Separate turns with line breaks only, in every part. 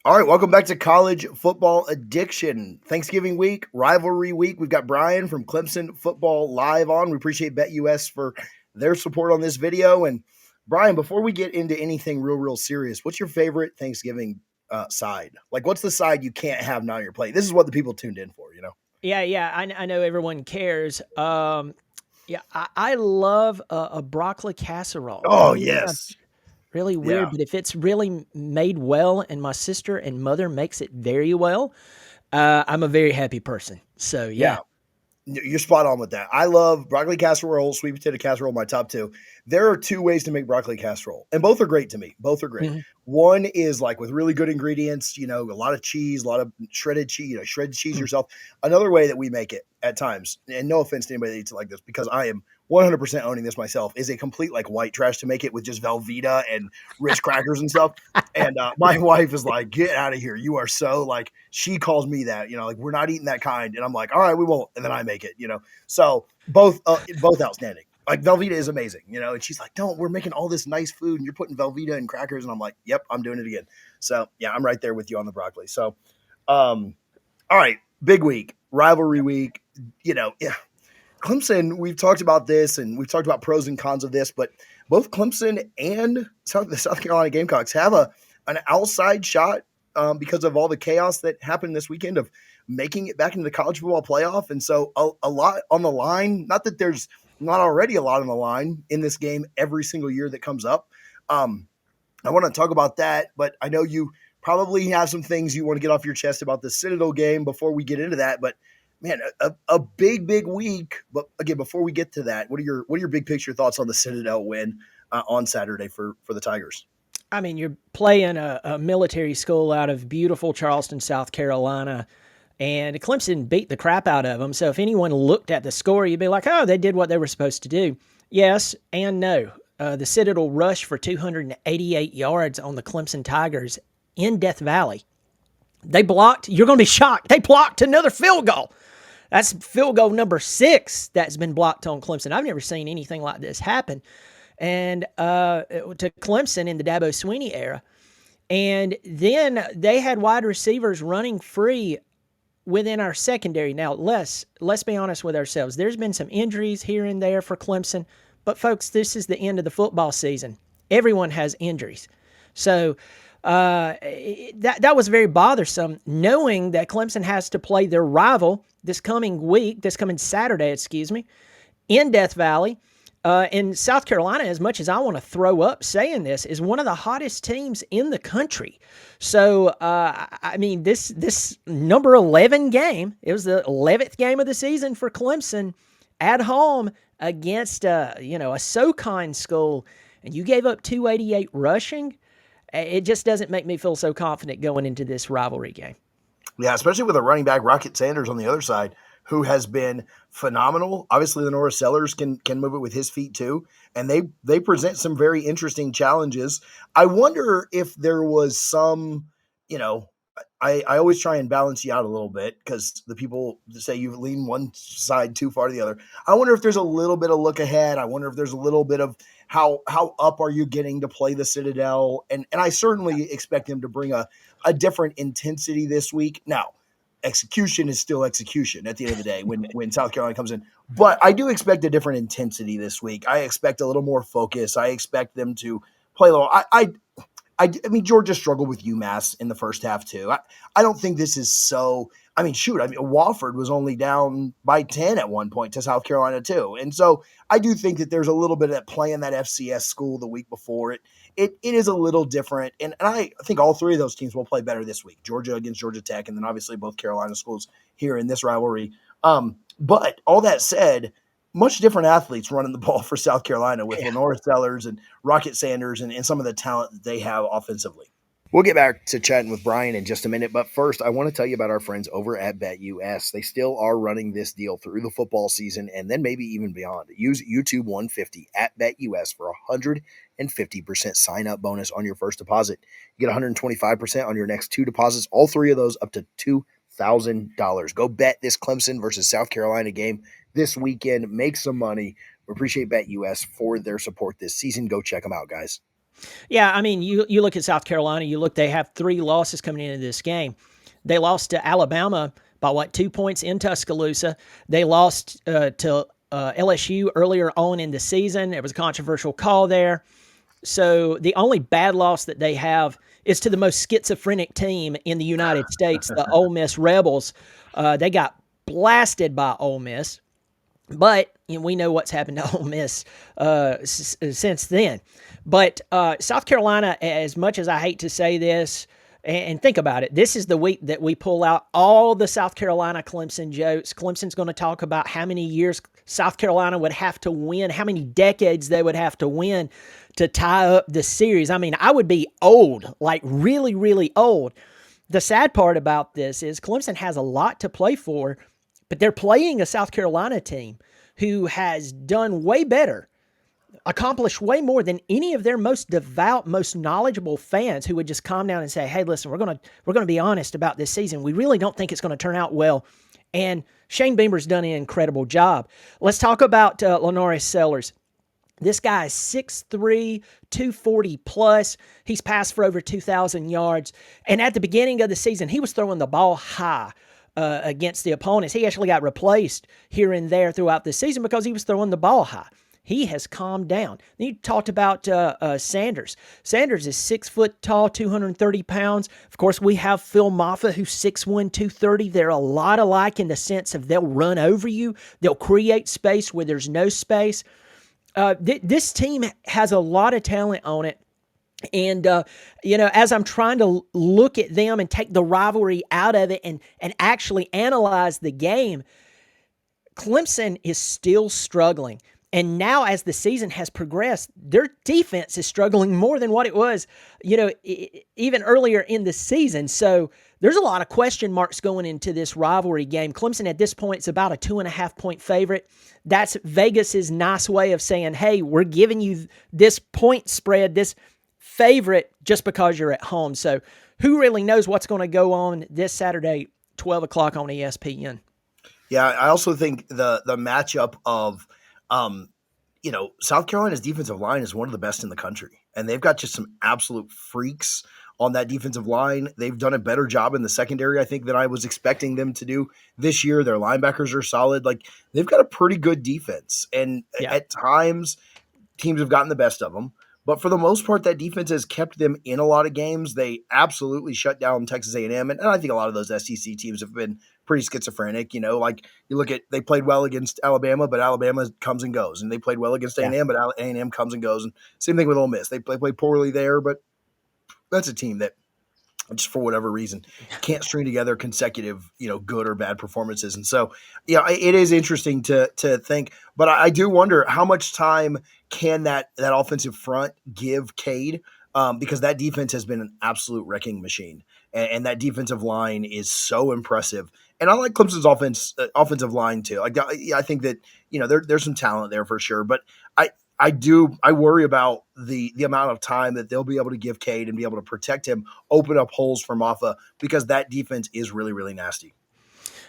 All right, welcome back to College Football Addiction. Thanksgiving week, rivalry week. We've got Brian from Clemson Football Live on. We appreciate BetUS for their support on this video. And Brian, before we get into anything real serious, what's your favorite Thanksgiving side? Like, what's the side you can't have now on your plate? This is what the people tuned in for, you know?
Yeah. I know everyone cares. I love a broccoli casserole. I
Oh,
know this sounds
yes.
really
Yeah.
weird, but if it's really made well, and my sister and mother makes it very well, I'm a very happy person. So
Yeah.
yeah.
You're spot on with that. I love broccoli casserole, sweet potato casserole, my top two. There are two ways to make broccoli casserole, and both are great to me. Both are great.
Mhm.
One is like with really good ingredients, a lot of cheese, a lot of shredded cheese, shredded cheese
Mm.
yourself. Another way that we make it at times, and no offense to anybody that eats it like this, because I am 100% owning this myself, is a complete like white trash to make it with just Velveeta and Ritz crackers and stuff. And my wife is like, get out of here. You are so like, she calls me that, like we're not eating that kind. And I'm like, all right, we won't. And then I make it, So both outstanding. Like Velveeta is amazing, and she's like, don't, we're making all this nice food and you're putting Velveeta and crackers. And I'm like, yep, I'm doing it again. So yeah, I'm right there with you on the broccoli. So, all right, big week, rivalry week, yeah. Clemson, we've talked about this and we've talked about pros and cons of this, but both Clemson and the South Carolina Gamecocks have an outside shot because of all the chaos that happened this weekend of making it back into the college football playoff. And so a lot on the line, not that there's not already a lot on the line in this game every single year that comes up. I want to talk about that, but I know you probably have some things you want to get off your chest about the Citadel game before we get into that. But man, a big week. But again, before we get to that, what are your big picture thoughts on the Citadel win on Saturday for the Tigers?
I mean, you're playing a military school out of beautiful Charleston, South Carolina, and Clemson beat the crap out of them. So if anyone looked at the score, you'd be like, oh, they did what they were supposed to do. Yes and no. The Citadel rushed for 288 yards on the Clemson Tigers in Death Valley. They blocked, you're going to be shocked, they blocked another field goal. That's field goal number 6 that's been blocked on Clemson. I've never seen anything like this happen. And to Clemson in the Dabo Swinney era. And then they had wide receivers running free within our secondary. Now, let's be honest with ourselves. There's been some injuries here and there for Clemson, but folks, this is the end of the football season. Everyone has injuries. So that was very bothersome, knowing that Clemson has to play their rival this coming Saturday, in Death Valley. In South Carolina, as much as I want to throw up saying this, is one of the hottest teams in the country. So, I mean, this number 11 game, it was the 11th game of the season for Clemson at home against, a SoCon school, and you gave up 288 rushing. It just doesn't make me feel so confident going into this rivalry game.
Yeah, especially with a running back, Rocket Sanders, on the other side, who has been phenomenal. Obviously, the Norris Sellers can move it with his feet too, and they present some very interesting challenges. I wonder if there was some, I always try and balance you out a little bit because the people say you lean one side too far to the other. I wonder if there's a little bit of look ahead. I wonder if there's a little bit of how up are you getting to play the Citadel, and I certainly expect them to bring a different intensity this week. Now, execution is still execution at the end of the day when South Carolina comes in. But I do expect a different intensity this week. I expect a little more focus. I expect them to play a little. I mean, Georgia struggled with UMass in the first half too. I don't think this is so. I mean, Wofford was only down by 10 at one point to South Carolina too, and so I do think that there's a little bit of that playing that FCS school the week before it. It is a little different, and I think all three of those teams will play better this week. Georgia against Georgia Tech, and then obviously both Carolina schools here in this rivalry. But all that said, much different athletes running the ball for South Carolina with Lenore Sellers and Rocket Sanders and some of the talent that they have offensively. We'll get back to chatting with Brian in just a minute, but first, I want to tell you about our friends over at BetUS. They still are running this deal through the football season and then maybe even beyond. Use YouTube 150 at BetUS for 150% sign-up bonus on your first deposit. You get 125% on your next 2 deposits, all 3 of those up to $2,000. Go bet this Clemson versus South Carolina game this weekend. Make some money. We appreciate BetUS for their support this season. Go check them out, guys.
Yeah, I mean, you look at South Carolina, they have 3 losses coming into this game. They lost to Alabama by 2 points in Tuscaloosa. They lost to LSU earlier on in the season. It was a controversial call there. So the only bad loss that they have is to the most schizophrenic team in the United States, the Ole Miss Rebels. They got blasted by Ole Miss, but we know what's happened to Ole Miss since then. But South Carolina, as much as I hate to say this, and think about it, this is the week that we pull out all the South Carolina Clemson jokes. Clemson's going to talk about how many years South Carolina would have to win, how many decades they would have to win to tie up the series. I mean, I would be old, like really, really old. The sad part about this is Clemson has a lot to play for, but they're playing a South Carolina team who has done way better, accomplished way more than any of their most devout, most knowledgeable fans who would just calm down and say, "Hey, listen, we're gonna be honest about this season. We really don't think it's going to turn out well." And Shane Beamer's done an incredible job. Let's talk about Lenoris Sellers. This guy is 6'3", 240 plus. He's passed for over 2,000 yards. And at the beginning of the season, he was throwing the ball high against the opponents. He actually got replaced here and there throughout the season because he was throwing the ball high. He has calmed down. Then you talked about Sanders. Sanders is 6 foot tall, 230 pounds. Of course, we have Phil Maffa, who's 6'1", 230. They're a lot alike in the sense of they'll run over you. They'll create space where there's no space. This team has a lot of talent on it. And, as I'm trying to look at them and take the rivalry out of it and actually analyze the game, Clemson is still struggling. And now as the season has progressed, their defense is struggling more than what it was, even earlier in the season. So there's a lot of question marks going into this rivalry game. Clemson at this point is about a 2.5-point favorite. That's Vegas's nice way of saying, hey, we're giving you this point spread, this favorite, just because you're at home. So who really knows what's going to go on this Saturday, 12 o'clock on ESPN?
Yeah, I also think the matchup of South Carolina's defensive line is one of the best in the country, and they've got just some absolute freaks on that defensive line. They've done a better job in the secondary, I think, than I was expecting them to do this year. Their linebackers are solid. Like, they've got a pretty good defense, and at times teams have gotten the best of them. But for the most part, that defense has kept them in a lot of games. They absolutely shut down Texas A&M, and I think a lot of those SEC teams have been pretty schizophrenic. Like you look at, they played well against Alabama, but Alabama comes and goes, and they played well against A&M, but A&M comes and goes. And same thing with Ole Miss. They play poorly there, but that's a team that just for whatever reason can't string together consecutive, good or bad performances. And so, it is interesting to think, but I do wonder how much time can that offensive front give Cade, because that defense has been an absolute wrecking machine, and that defensive line is so impressive. And I like Clemson's offensive line too. I think that there's some talent there for sure, but I worry about the amount of time that they'll be able to give Cade and be able to protect him, open up holes for Maffa, because that defense is really, really nasty.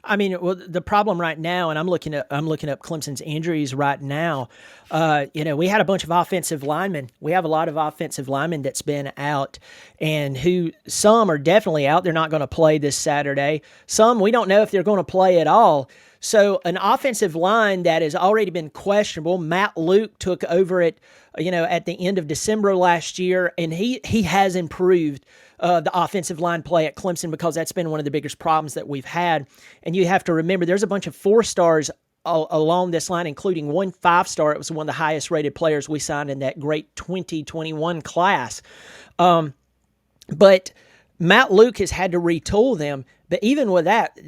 I mean, well, the problem right now, and I'm looking up Clemson's injuries right now. We had a bunch of offensive linemen. We have a lot of offensive linemen that's been out, and some are definitely out. They're not going to play this Saturday. Some we don't know if they're going to play at all. So an offensive line that has already been questionable. Matt Luke took over it, at the end of December last year, and he has improved the offensive line play at Clemson, because that's been one of the biggest problems that we've had. And you have to remember, there's a bunch of 4-stars along this line, including one 5-star. It was one of the highest rated players we signed in that great 2021 class. But Matt Luke has had to retool them. But even with that,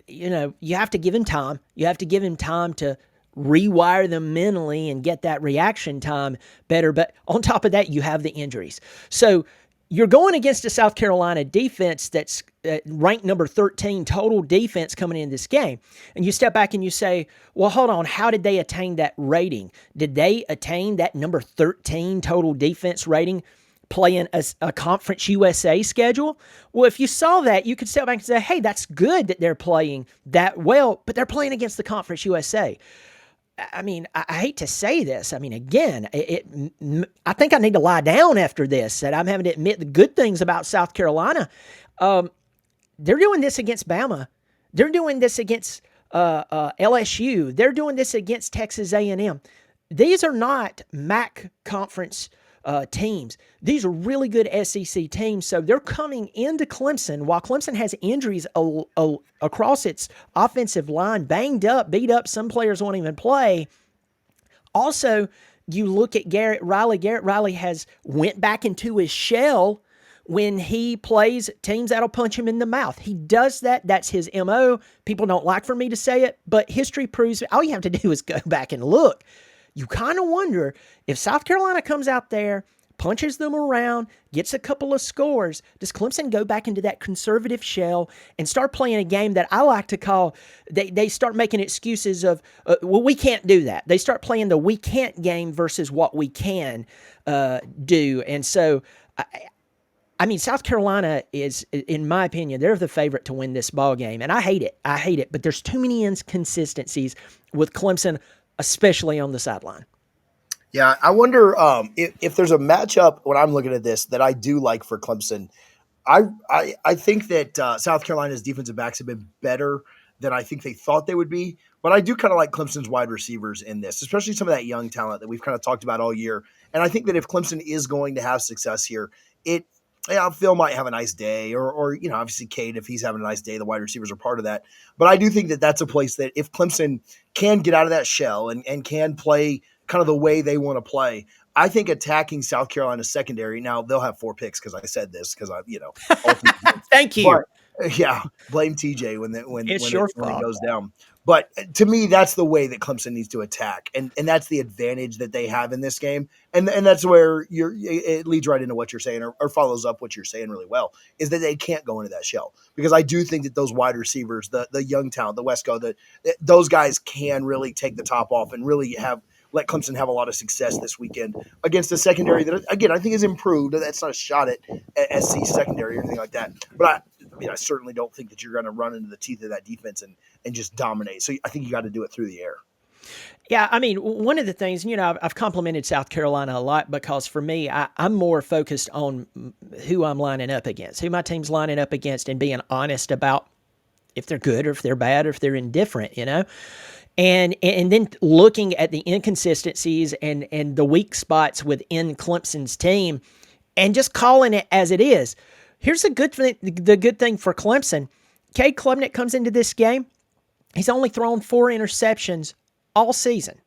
you have to give him time. You have to give him time to rewire them mentally and get that reaction time better. But on top of that, you have the injuries. So you're going against a South Carolina defense that's ranked number 13 total defense coming in this game. And you step back and you say, well, hold on, how did they attain that rating? Did they attain that number 13 total defense rating playing a Conference USA schedule? Well, if you saw that, you could step back and say, hey, that's good that they're playing that well, but they're playing against the Conference USA. I mean, I hate to say this. I mean, again, I think I need to lie down after this, that I'm having to admit the good things about South Carolina. They're doing this against Bama. They're doing this against LSU. They're doing this against Texas A&M. These are not MAC conference teams. These are really good SEC teams. So they're coming into Clemson while Clemson has injuries across its offensive line, banged up, beat up. Some players won't even play. Also, you look at Garrett Riley. Garrett Riley has went back into his shell when he plays teams that'll punch him in the mouth. He does that. That's his MO. People don't like for me to say it, but history proves all you have to do is go back and look. You kind of wonder if South Carolina comes out there, punches them around, gets a couple of scores, does Clemson go back into that conservative shell and start playing a game that I like to call, they start making excuses of, well, we can't do that. They start playing the we can't game versus what we can do. And so, I mean, South Carolina is, in my opinion, they're the favorite to win this ball game. And I hate it. But there's too many inconsistencies with Clemson, especially on the sideline.
Yeah, I wonder if there's a matchup when I'm looking at this that I do like for Clemson. I think that South Carolina's defensive backs have been better than I think they thought they would be. But I do kind of like Clemson's wide receivers in this, especially some of that young talent that we've kind of talked about all year. And I think that if Clemson is going to have success here, Phil might have a nice day, or obviously Cade, if he's having a nice day, the wide receivers are part of that. But I do think that that's a place that if Clemson can get out of that shell and can play kind of the way they want to play, I think attacking South Carolina's secondary, now they'll have 4 picks because I said this because
Thank you.
But, yeah, blame TJ when it goes down. But to me, that's the way that Clemson needs to attack, and that's the advantage that they have in this game, and that's where it leads right into what you're saying, or follows up what you're saying really well, is that they can't go into that shell, because I do think that those wide receivers, the young talent, the Wesco, those guys can really take the top off and really let Clemson have a lot of success this weekend against a secondary that, again, I think is improved. That's not a shot at SC secondary or anything like that, but I certainly don't think that you're going to run into the teeth of that defense and just dominate. So I think you got to do it through the air.
Yeah, I mean, one of the things, I've complimented South Carolina a lot because for me, I'm more focused on who I'm lining up against, who my team's lining up against, and being honest about if they're good or if they're bad or if they're indifferent, And then looking at the inconsistencies and the weak spots within Clemson's team and just calling it as it is. Here's the good thing for Clemson. Cade Klubnik comes into this game. He's only thrown 4 interceptions all season.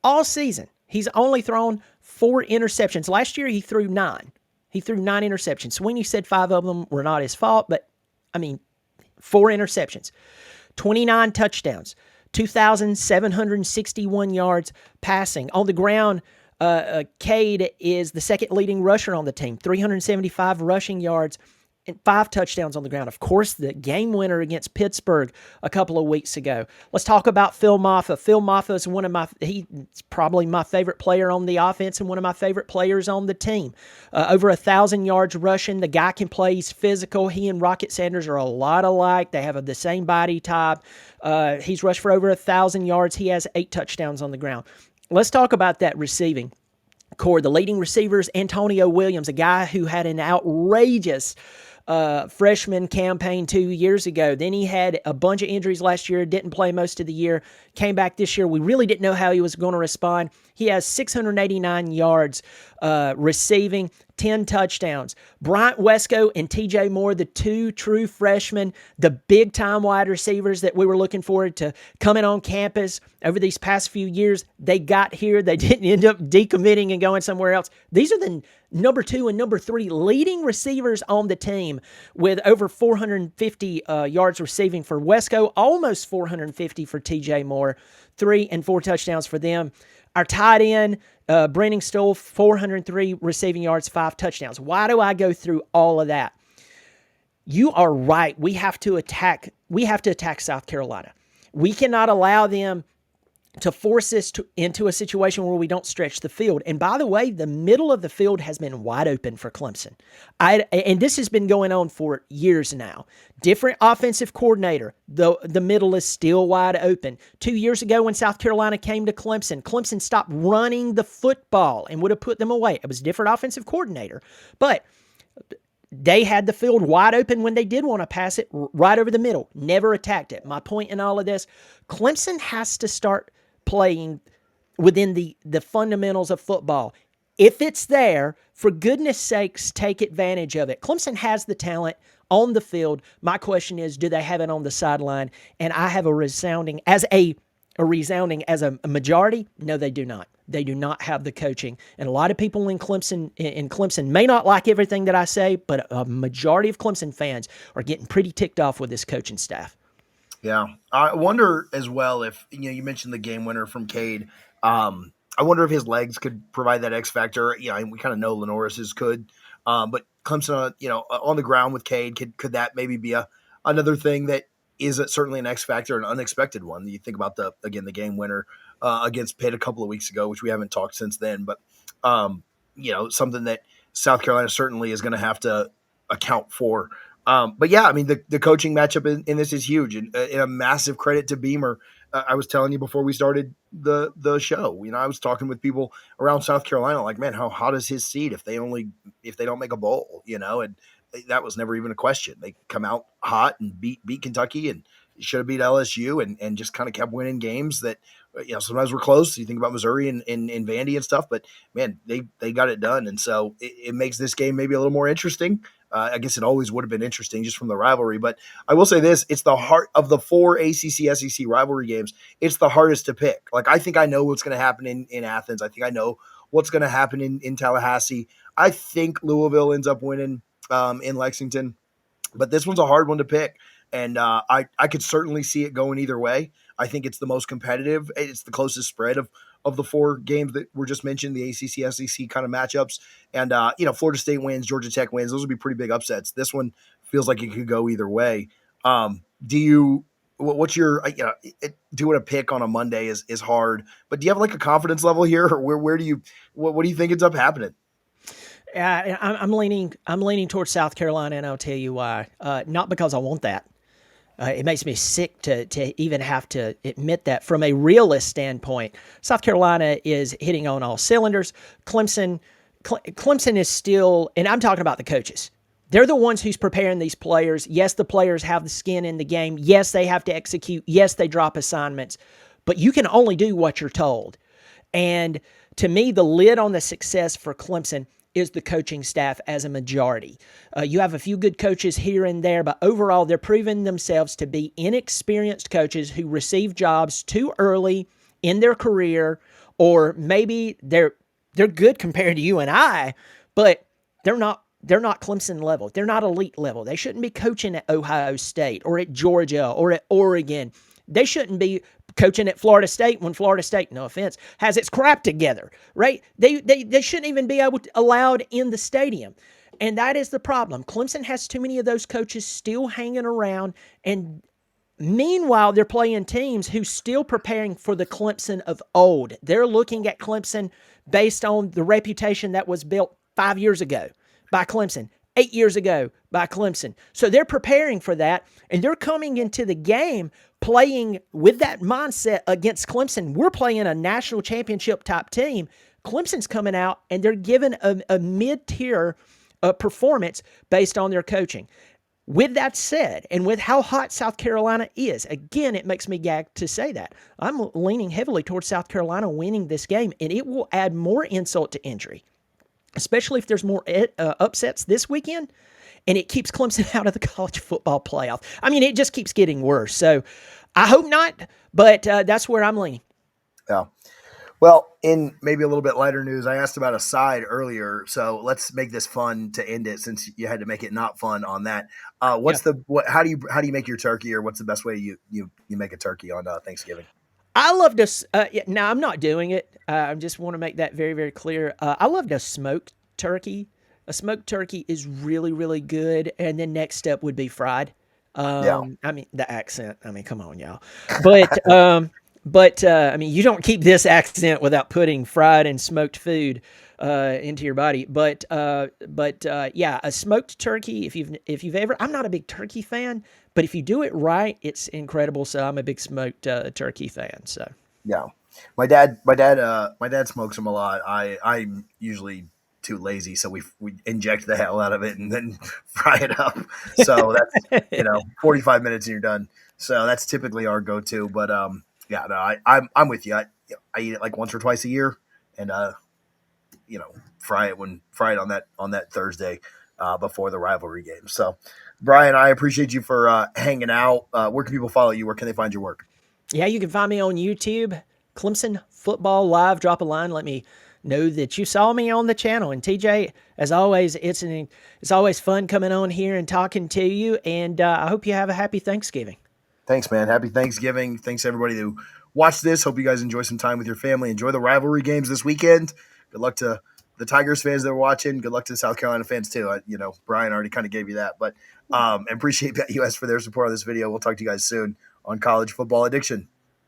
All season. He's only thrown 4 interceptions. Last year, he threw 9. He threw 9 interceptions. Sweeney said 5 of them were not his fault, but, 4 interceptions. 29 touchdowns. 2,761 yards passing. On the ground, Cade is the second leading rusher on the team, 375 rushing yards and 5 touchdowns on the ground. Of course, the game winner against Pittsburgh a couple of weeks ago. Let's talk about Phil Maffa. Phil Maffa is he's probably my favorite player on the offense and one of my favorite players on the team. Over 1,000 yards rushing. The guy can play. He's physical. He and Rocket Sanders are a lot alike. They have the same body type. He's rushed for over 1,000 yards. He has 8 touchdowns on the ground. Let's talk about that receiving core. The leading receivers, Antonio Williams, a guy who had an outrageous freshman campaign 2 years ago. Then he had a bunch of injuries last year, didn't play most of the year, came back this year. We really didn't know how he was going to respond. He has 689 yards receiving, 10 touchdowns. Bryant Wesco and TJ Moore, the 2 true freshmen, the big-time wide receivers that we were looking forward to coming on campus over these past few years. They got here. They didn't end up decommitting and going somewhere else. These are the number 2 and number 3 leading receivers on the team with over 450 yards receiving for Wesco, almost 450 for TJ Moore, 3 and 4 touchdowns for them. Our tight end, Brennan Stoll, 403 receiving yards, 5 touchdowns. Why do I go through all of that? You are right. We have to attack South Carolina. We cannot allow them to force us into a situation where we don't stretch the field. And by the way, the middle of the field has been wide open for Clemson. And this has been going on for years now. Different offensive coordinator, the middle is still wide open. 2 years ago when South Carolina came to Clemson, Clemson stopped running the football and would have put them away. It was a different offensive coordinator. But they had the field wide open when they did want to pass it right over the middle, never attacked it. My point in all of this, Clemson has to start playing within the fundamentals of football. If it's there, for goodness sakes, take advantage of it. Clemson has the talent on the field. My question is, do they have it on the sideline? And I have a resounding as a majority, no, they do not. They do not have the coaching. And a lot of people in Clemson may not like everything that I say, but a majority of Clemson fans are getting pretty ticked off with this coaching staff.
Yeah, I wonder as well if you mentioned the game winner from Cade. I wonder if his legs could provide that X factor. We kind of know Lenoris's could, but Clemson, on the ground with Cade, could that maybe be another thing that is certainly an X factor, an unexpected one? You think about the game winner against Pitt a couple of weeks ago, which we haven't talked since then, but something that South Carolina certainly is going to have to account for. But yeah, I mean, the coaching matchup in this is huge, and a massive credit to Beamer. I was telling you before we started the show, I was talking with people around South Carolina, like, man, how hot is his seat if they don't make a bowl, and that was never even a question. They come out hot and beat Kentucky and should have beat LSU and just kind of kept winning games that, sometimes were close. You think about Missouri and Vandy and stuff, but man, they got it done. And so it makes this game maybe a little more interesting. I guess it always would have been interesting just from the rivalry, but I will say this, it's the heart of the 4 ACC SEC rivalry games. It's the hardest to pick. Like, I think I know what's going to happen in Athens. I think I know what's going to happen in Tallahassee. I think Louisville ends up winning in Lexington, but this one's a hard one to pick. And I could certainly see it going either way. I think it's the most competitive. It's the closest spread of the 4 games that were just mentioned, the ACC, SEC kind of matchups. And, Florida State wins, Georgia Tech wins. Those would be pretty big upsets. This one feels like it could go either way. What's your, doing a pick on a Monday is hard, but do you have like a confidence level here, or where do you, what do you think ends up happening?
I'm leaning towards South Carolina, and I'll tell you why. Not because I want that. It makes me sick to even have to admit that. From a realist standpoint, South Carolina is hitting on all cylinders. Clemson is still, and I'm talking about the coaches. They're the ones who's preparing these players. Yes, the players have the skin in the game. Yes, they have to execute. Yes, they drop assignments. But you can only do what you're told. And to me, the lid on the success for Clemson is the coaching staff as a majority. You have a few good coaches here and there, but overall, they're proving themselves to be inexperienced coaches who receive jobs too early in their career, or maybe they're good compared to you and I, but they're not Clemson level. They're not elite level. They shouldn't be coaching at Ohio State or at Georgia or at Oregon. They shouldn't be coaching at Florida State when Florida State, no offense, has its crap together, right? They shouldn't even be allowed in the stadium. And that is the problem. Clemson has too many of those coaches still hanging around, and meanwhile, they're playing teams who still preparing for the Clemson of old. They're looking at Clemson based on the reputation that was built 5 years ago by Clemson, 8 years ago by Clemson. So they're preparing for that, and they're coming into the game playing with that mindset against Clemson. We're playing a national championship type team. Clemson's coming out, and they're given a mid-tier performance based on their coaching. With that said, and with how hot South Carolina is, again, it makes me gag to say that. I'm leaning heavily towards South Carolina winning this game, and it will add more insult to injury, especially if there's more upsets this weekend, and it keeps Clemson out of the college football playoff. I mean, it just keeps getting worse. So I hope not, but that's where I'm leaning.
Yeah. Well, in maybe a little bit lighter news, I asked about a side earlier, so let's make this fun to end it since you had to make it not fun on that. How do you make your turkey, or what's the best way you make a turkey on Thanksgiving?
I love to. Now I'm not doing it. I just want to make that very, very clear. I love to smoke turkey. A smoked turkey is really, really good, and then next step would be fried.
Yeah.
I mean, the accent. I mean, come on, y'all. But But I mean, you don't keep this accent without putting fried and smoked food into your body. But yeah, a smoked turkey. If you've ever, I'm not a big turkey fan, but if you do it right, it's incredible. So I'm a big smoked turkey fan. So
Yeah. My dad smokes them a lot. I'm usually too lazy, so we inject the hell out of it and then fry it up. So that's 45 minutes and you're done. So that's typically our go-to. But yeah, no, I'm with you. I eat it like once or twice a year, and fry it on that Thursday before the rivalry game. So, Brian, I appreciate you for hanging out. Where can people follow you? Where can they find your work?
yeah, you can find me on YouTube, Clemson Football Live. Drop a line. Let me know that you saw me on the channel. And TJ, as always, it's always fun coming on here and talking to you. And I hope you have a happy Thanksgiving.
Thanks, man. Happy Thanksgiving. Thanks everybody who watched this. Hope you guys enjoy some time with your family. Enjoy the rivalry games this weekend. Good luck to the Tigers fans that are watching. Good luck to the South Carolina fans too. Brian already kind of gave you that, but and appreciate BetUS for their support on this video. We'll talk to you guys soon on College Football Addiction.